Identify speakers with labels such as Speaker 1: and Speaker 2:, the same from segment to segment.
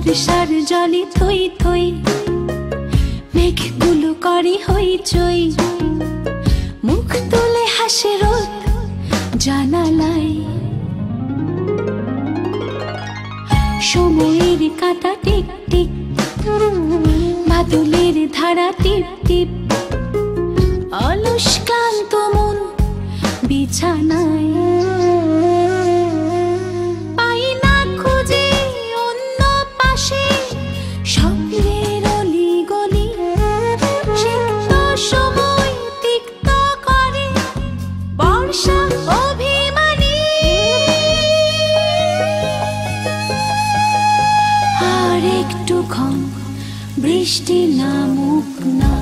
Speaker 1: বর্ষার জলে থই থই, মেঘগুলো করে হইচই, মুখ তুলে হাসে রোদ জানালায়। সময়ের কাঁটা টিক টিক, বাদলের ধারা টিপ টিপ, অলস ক্লান্ত মন বিছানায়। পাই না খুঁজে অন্য পাশে স্বপ্নের অলি গলি, সিক্ত সময় তিক্ত করে বর্ষা অভিমানী। আর একটুক্ষণ বৃষ্টি নামুক না।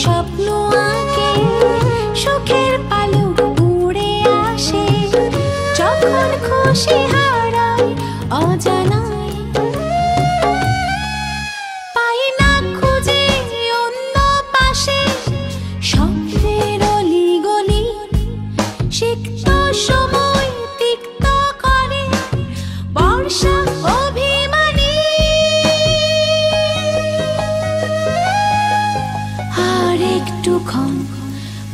Speaker 1: স্বপ্ন আঁকে সুখের পালক উড়ে আসে, যখন খুশি হারায় অজানায়। পাই না খুঁজে অন্য পাশে স্বপ্নের অলি গলি, সিক্ত সময় তিক্ত করে বর্ষা অভিমানী। আর একটুক্ষণ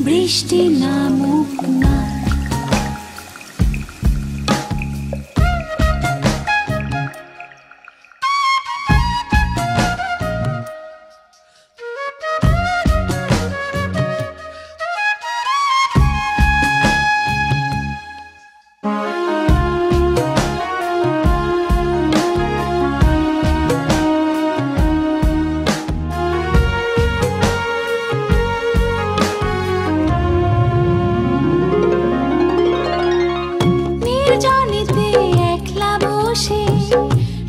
Speaker 1: বৃষ্টি নামুক না।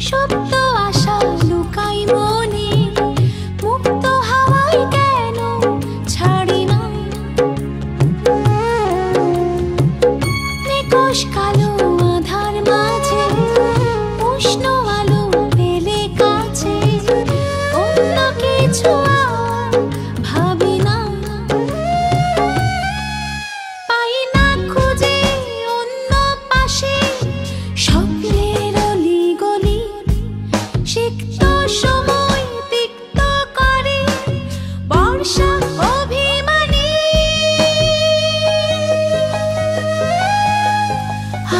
Speaker 1: সত্য আশা লুকাই মনে, মুক্ত হাওয়ায় কেন ছাড়ি না। নিকশ কালো আধার মাঝে উষ্ণ আলো পেলে কাছে, অন্য কিছু আর ভাবি না। পাই না খুঁজে অন্য পাশে স্বপ্নের অলি গলি, সিক্ত সময় তিক্ত করে বর্ষা অভিমানী।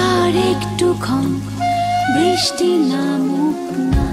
Speaker 1: আর একটুক্ষণ বৃষ্টি নামুক না।